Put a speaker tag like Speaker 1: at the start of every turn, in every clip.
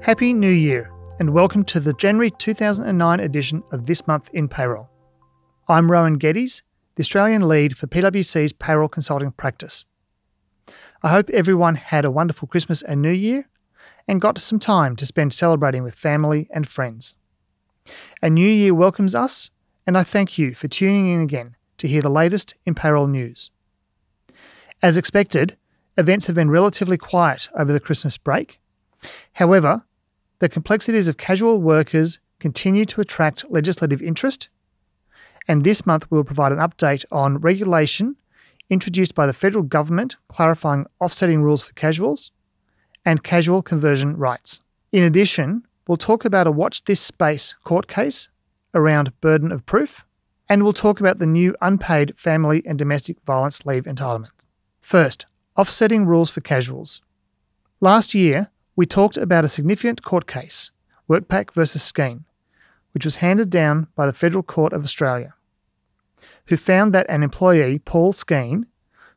Speaker 1: Happy New Year and welcome to the January 2009 edition of This Month in Payroll. I'm Rowan Geddes, the Australian lead for PwC's payroll consulting practice. I hope everyone had a wonderful Christmas and New Year and got some time to spend celebrating with family and friends. A new year welcomes us, and I thank you for tuning in again to hear the latest in payroll news. As expected, events have been relatively quiet over the Christmas break. However, the complexities of casual workers continue to attract legislative interest, and this month we will provide an update on regulation introduced by the federal government clarifying offsetting rules for casuals and casual conversion rights. In addition, we'll talk about a watch this space court case around burden of proof, and we'll talk about the new unpaid family and domestic violence leave entitlement. First, offsetting rules for casuals. Last year, we talked about a significant court case, Workpac versus Skene, which was handed down by the Federal Court of Australia, who found that an employee, Paul Skene,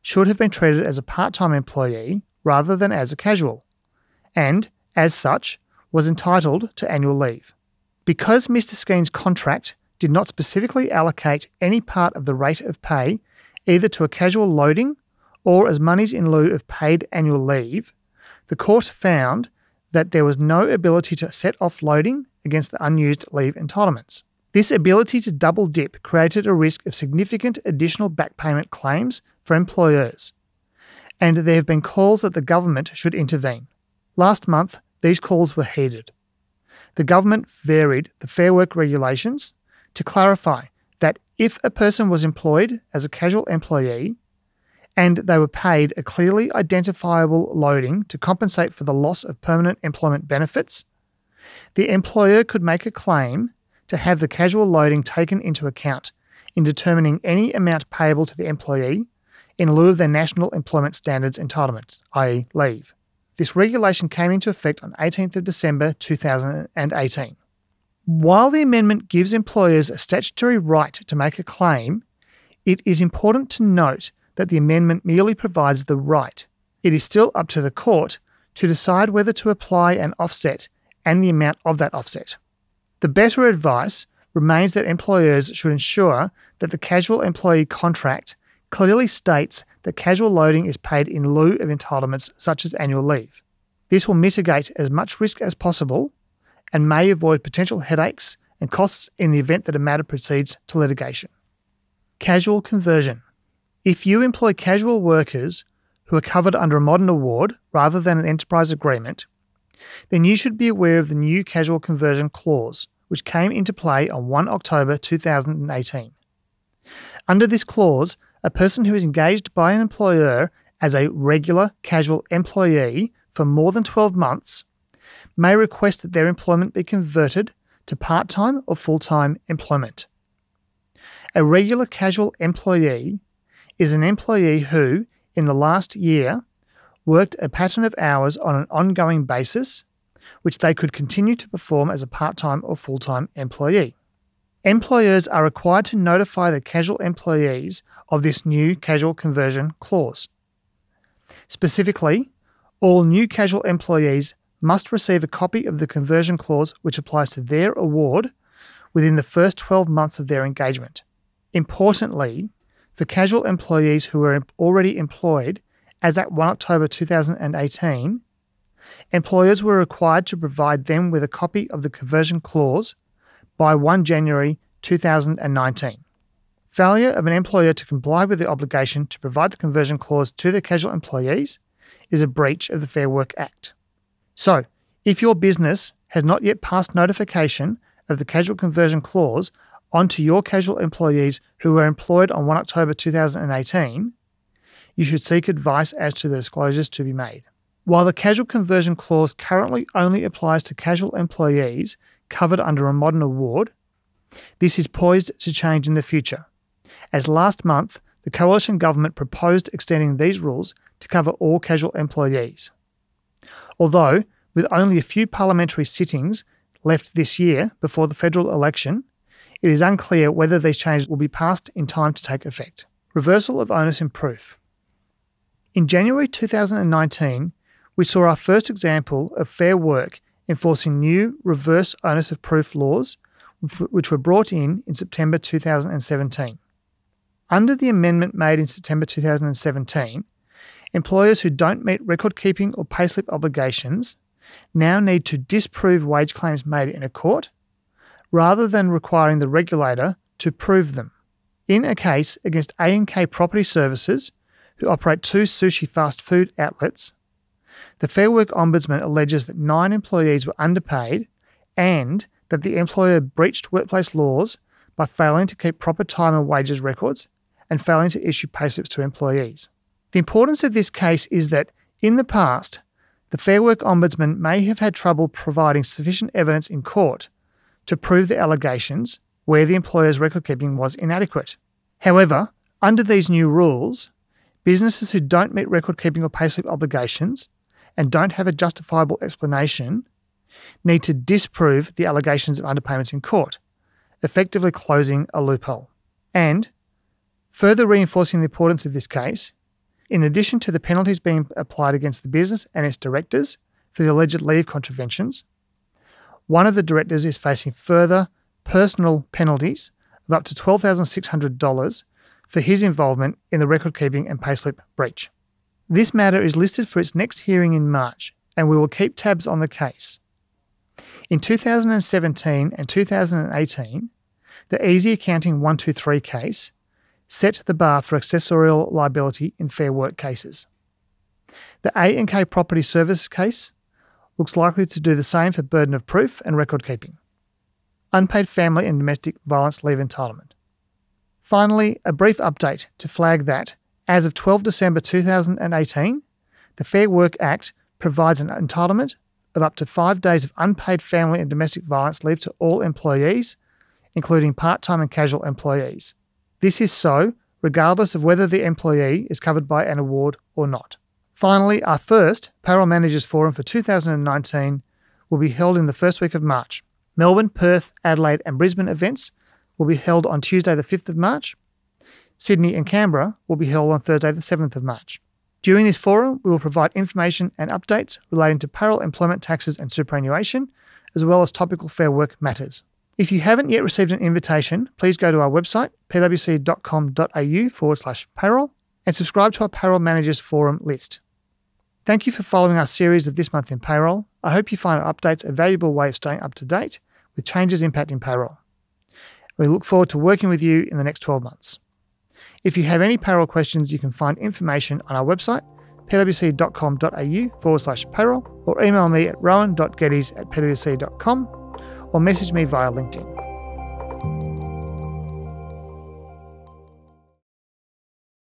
Speaker 1: should have been treated as a part-time employee rather than as a casual, and, as such, was entitled to annual leave. Because Mr. Skene's contract did not specifically allocate any part of the rate of pay either to a casual loading or as monies in lieu of paid annual leave, the court found that there was no ability to set off loading against the unused leave entitlements. This ability to double dip created a risk of significant additional back payment claims for employers, and there have been calls that the government should intervene. Last month, these calls were heeded. The government varied the Fair Work regulations to clarify that if a person was employed as a casual employee and they were paid a clearly identifiable loading to compensate for the loss of permanent employment benefits, the employer could make a claim to have the casual loading taken into account in determining any amount payable to the employee in lieu of their national employment standards entitlements, i.e. leave. This regulation came into effect on 18th of December 2018. While the amendment gives employers a statutory right to make a claim, it is important to note that the amendment merely provides the right. It is still up to the court to decide whether to apply an offset and the amount of that offset. The better advice remains that employers should ensure that the casual employee contract clearly states that casual loading is paid in lieu of entitlements such as annual leave. This will mitigate as much risk as possible and may avoid potential headaches and costs in the event that a matter proceeds to litigation. Casual conversion. If you employ casual workers who are covered under a modern award rather than an enterprise agreement, then you should be aware of the new casual conversion clause, which came into play on 1 October 2018. Under this clause, a person who is engaged by an employer as a regular casual employee for more than 12 months may request that their employment be converted to part-time or full-time employment. A regular casual employee is an employee who, in the last year, worked a pattern of hours on an ongoing basis, which they could continue to perform as a part-time or full-time employee. Employers are required to notify their casual employees of this new casual conversion clause. Specifically, all new casual employees must receive a copy of the conversion clause which applies to their award within the first 12 months of their engagement. Importantly, for casual employees who are already employed, as at 1 October 2018, employers were required to provide them with a copy of the conversion clause by 1 January 2019. Failure of an employer to comply with the obligation to provide the conversion clause to their casual employees is a breach of the Fair Work Act. So, if your business has not yet passed notification of the casual conversion clause onto your casual employees who were employed on 1 October 2018, you should seek advice as to the disclosures to be made. While the casual conversion clause currently only applies to casual employees covered under a modern award, this is poised to change in the future, as last month the Coalition Government proposed extending these rules to cover all casual employees. Although, with only a few parliamentary sittings left this year before the federal election, it is unclear whether these changes will be passed in time to take effect. Reversal of onus in proof. In January 2019, we saw our first example of Fair Work enforcing new reverse onus of proof laws which were brought in September 2017. Under the amendment made in September 2017, employers who don't meet record-keeping or payslip obligations now need to disprove wage claims made in a court, rather than requiring the regulator to prove them. In a case against A&K Property Services, who operate 2 sushi fast food outlets, the Fair Work Ombudsman alleges that 9 employees were underpaid and that the employer breached workplace laws by failing to keep proper time and wages records and failing to issue payslips to employees. The importance of this case is that, in the past, the Fair Work Ombudsman may have had trouble providing sufficient evidence in court to prove the allegations where the employer's record-keeping was inadequate. However, under these new rules, businesses who don't meet record-keeping or payslip obligations and don't have a justifiable explanation need to disprove the allegations of underpayments in court, effectively closing a loophole. And, further reinforcing the importance of this case, in addition to the penalties being applied against the business and its directors for the alleged leave contraventions, one of the directors is facing further personal penalties of up to $12,600 for his involvement in the record-keeping and payslip breach. This matter is listed for its next hearing in March, and we will keep tabs on the case. In 2017 and 2018, the Easy Accounting 123 case set the bar for accessorial liability in fair work cases. The A&K Property Services case looks likely to do the same for burden of proof and record keeping. Unpaid family and domestic violence leave entitlement. Finally, a brief update to flag that, as of 12 December 2018, the Fair Work Act provides an entitlement of up to 5 days of unpaid family and domestic violence leave to all employees, including part-time and casual employees. This is so regardless of whether the employee is covered by an award or not. Finally, our first Payroll Managers Forum for 2019 will be held in the first week of March. Melbourne, Perth, Adelaide and Brisbane events will be held on Tuesday the 5th of March. Sydney and Canberra will be held on Thursday the 7th of March. During this forum, we will provide information and updates relating to payroll, employment taxes and superannuation, as well as topical fair work matters. If you haven't yet received an invitation, please go to our website, pwc.com.au/payroll, and subscribe to our Payroll Managers Forum list. Thank you for following our series of This Month in Payroll. I hope you find our updates a valuable way of staying up to date with changes impacting payroll. We look forward to working with you in the next 12 months. If you have any payroll questions, you can find information on our website, pwc.com.au/payroll, or email me at rowan.geddes@pwc.com, or message me via LinkedIn.